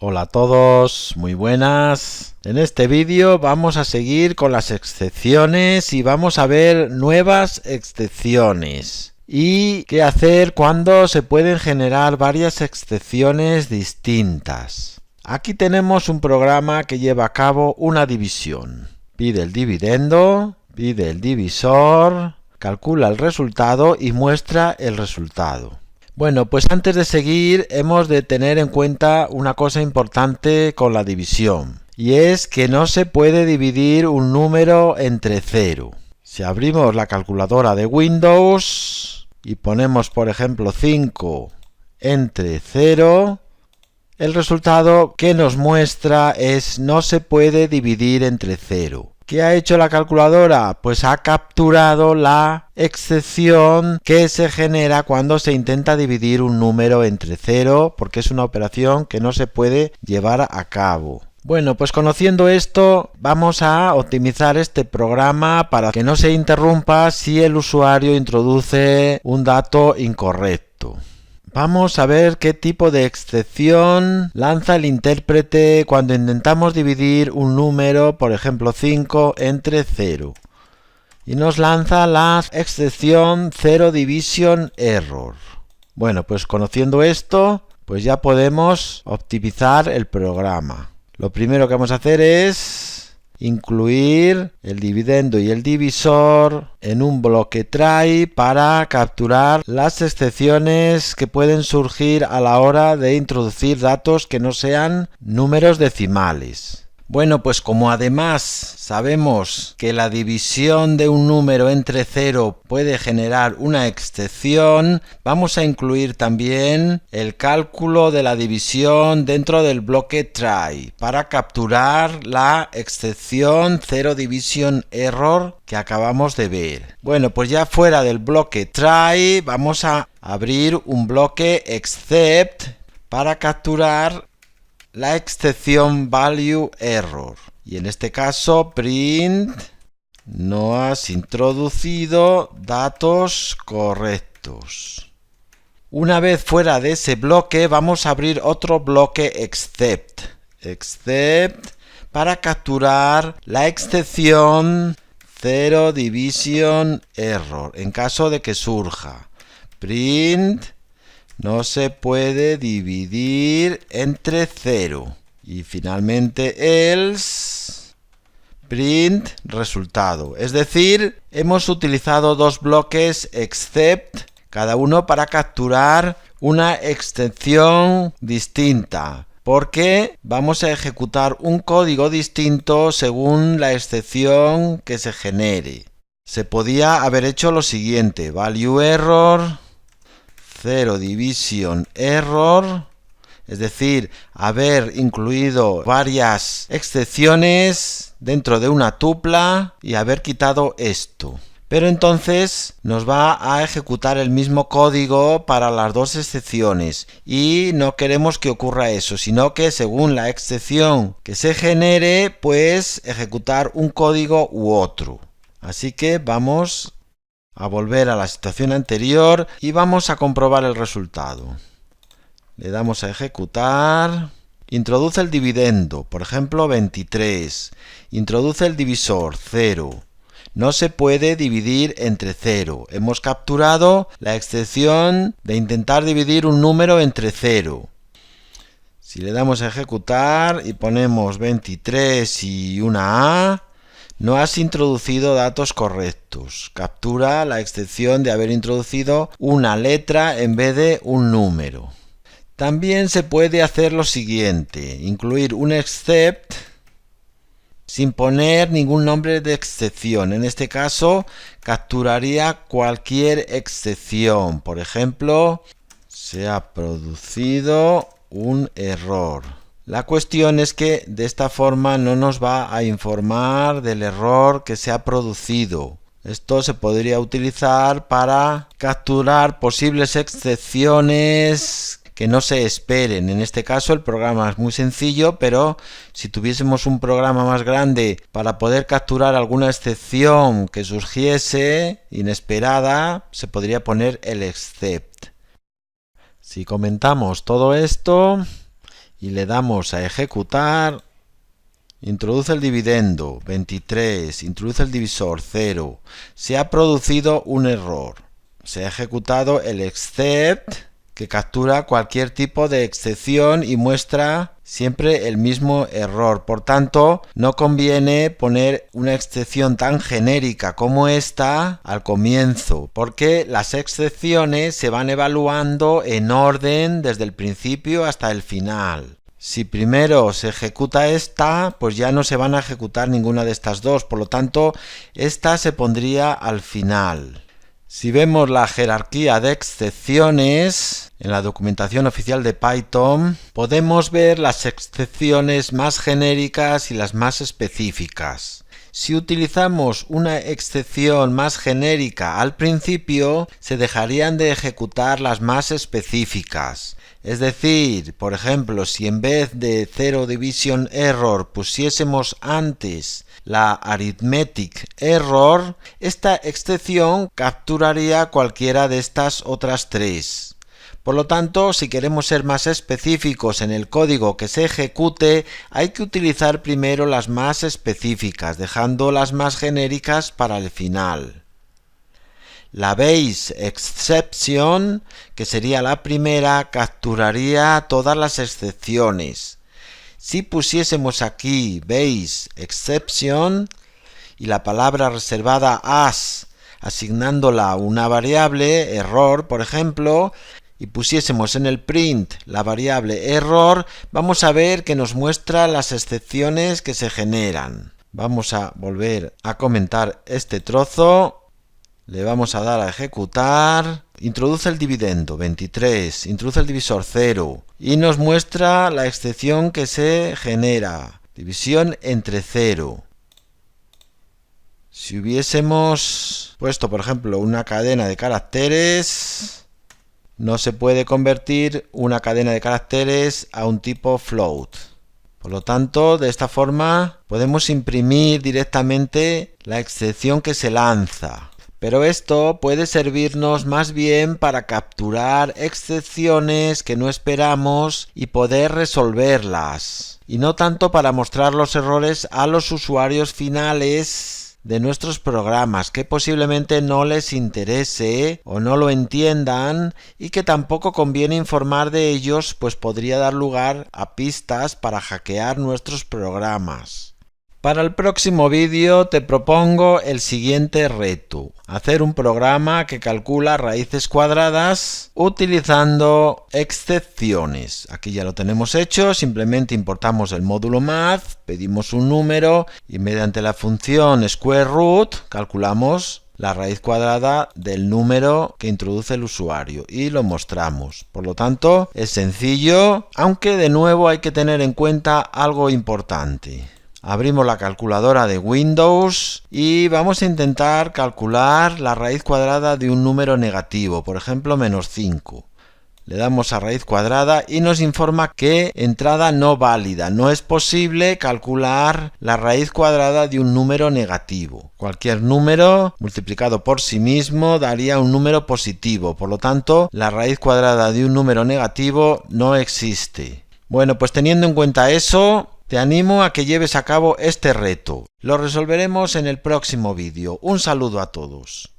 Hola a todos, muy buenas. En este vídeo vamos a seguir con las excepciones y vamos a ver nuevas excepciones. Y qué hacer cuando se pueden generar varias excepciones distintas. Aquí tenemos un programa que lleva a cabo una división. Pide el dividendo, pide el divisor, calcula el resultado y muestra el resultado. Bueno, pues antes de seguir hemos de tener en cuenta una cosa importante con la división, y es que no se puede dividir un número entre 0. Si abrimos la calculadora de Windows y ponemos por ejemplo 5 entre 0, el resultado que nos muestra es no se puede dividir entre 0. ¿Qué ha hecho la calculadora? Pues ha capturado la excepción que se genera cuando se intenta dividir un número entre 0, porque es una operación que no se puede llevar a cabo. Bueno, pues conociendo esto, vamos a optimizar este programa para que no se interrumpa si el usuario introduce un dato incorrecto. Vamos a ver qué tipo de excepción lanza el intérprete cuando intentamos dividir un número, por ejemplo 5, entre 0. Y nos lanza la excepción Zero Division Error. Bueno, pues conociendo esto, pues ya podemos optimizar el programa. Lo primero que vamos a hacer es incluir el dividendo y el divisor en un bloque try para capturar las excepciones que pueden surgir a la hora de introducir datos que no sean números decimales. Bueno, pues como además sabemos que la división de un número entre 0 puede generar una excepción, vamos a incluir también el cálculo de la división dentro del bloque try para capturar la excepción Zero Division Error que acabamos de ver. Bueno, pues ya fuera del bloque try vamos a abrir un bloque except para capturar la excepción value error, y en este caso print no has introducido datos correctos. Una vez fuera de ese bloque vamos a abrir otro bloque except para capturar la excepción Zero Division Error en caso de que surja. Print no se puede dividir entre 0. Y finalmente else print resultado. Es decir, hemos utilizado dos bloques except, cada uno para capturar una excepción distinta, porque vamos a ejecutar un código distinto según la excepción que se genere. Se podía haber hecho lo siguiente: value error Zero Division Error, es decir, haber incluido varias excepciones dentro de una tupla y haber quitado esto. Pero entonces nos va a ejecutar el mismo código para las dos excepciones y no queremos que ocurra eso, sino que según la excepción que se genere, pues ejecutar un código u otro. Así que vamos a volver a la situación anterior y vamos a comprobar el resultado. Le damos a ejecutar. Introduce el dividendo, por ejemplo 23. Introduce el divisor 0. No se puede dividir entre 0. Hemos capturado la excepción de intentar dividir un número entre 0. Si le damos a ejecutar y ponemos 23 y una A, no has introducido datos correctos. Captura la excepción de haber introducido una letra en vez de un número. También se puede hacer lo siguiente: incluir un except sin poner ningún nombre de excepción. En este caso, capturaría cualquier excepción. Por ejemplo, se ha producido un error. La cuestión es que de esta forma no nos va a informar del error que se ha producido. Esto se podría utilizar para capturar posibles excepciones que no se esperen. En este caso el programa es muy sencillo, pero si tuviésemos un programa más grande para poder capturar alguna excepción que surgiese inesperada, se podría poner el except. Si comentamos todo esto y le damos a ejecutar, introduce el dividendo 23, introduce el divisor 0. Se ha producido un error. Se ha ejecutado el except, que captura cualquier tipo de excepción y muestra siempre el mismo error. Por tanto, no conviene poner una excepción tan genérica como esta al comienzo, porque las excepciones se van evaluando en orden desde el principio hasta el final. Si primero se ejecuta esta, pues ya no se van a ejecutar ninguna de estas dos, por lo tanto, esta se pondría al final. Si vemos la jerarquía de excepciones en la documentación oficial de Python, podemos ver las excepciones más genéricas y las más específicas. Si utilizamos una excepción más genérica al principio, se dejarían de ejecutar las más específicas. Es decir, por ejemplo, si en vez de Zero Division Error pusiésemos antes la Arithmetic Error, esta excepción capturaría cualquiera de estas otras tres. Por lo tanto, si queremos ser más específicos en el código que se ejecute, hay que utilizar primero las más específicas, dejando las más genéricas para el final. La base exception, que sería la primera, capturaría todas las excepciones. Si pusiésemos aquí base exception y la palabra reservada as, asignándola una variable, error, por ejemplo, y pusiésemos en el print la variable error, vamos a ver que nos muestra las excepciones que se generan. Vamos a volver a comentar este trozo. Le vamos a dar a ejecutar, introduce el dividendo 23, introduce el divisor 0 y nos muestra la excepción que se genera, división entre 0. Si hubiésemos puesto, por ejemplo, una cadena de caracteres, no se puede convertir una cadena de caracteres a un tipo float. Por lo tanto, de esta forma podemos imprimir directamente la excepción que se lanza. Pero esto puede servirnos más bien para capturar excepciones que no esperamos y poder resolverlas, y no tanto para mostrar los errores a los usuarios finales de nuestros programas, que posiblemente no les interese o no lo entiendan y que tampoco conviene informar de ellos, pues podría dar lugar a pistas para hackear nuestros programas. Para el próximo vídeo te propongo el siguiente reto: hacer un programa que calcula raíces cuadradas utilizando excepciones. Aquí ya lo tenemos hecho, simplemente importamos el módulo math, pedimos un número y mediante la función square root calculamos la raíz cuadrada del número que introduce el usuario y lo mostramos. Por lo tanto, es sencillo, aunque de nuevo hay que tener en cuenta algo importante. Abrimos la calculadora de Windows y vamos a intentar calcular la raíz cuadrada de un número negativo, por ejemplo, menos 5. Le damos a raíz cuadrada y nos informa que entrada no válida. No es posible calcular la raíz cuadrada de un número negativo. Cualquier número multiplicado por sí mismo daría un número positivo. Por lo tanto, la raíz cuadrada de un número negativo no existe. Bueno, pues teniendo en cuenta eso, te animo a que lleves a cabo este reto. Lo resolveremos en el próximo vídeo. Un saludo a todos.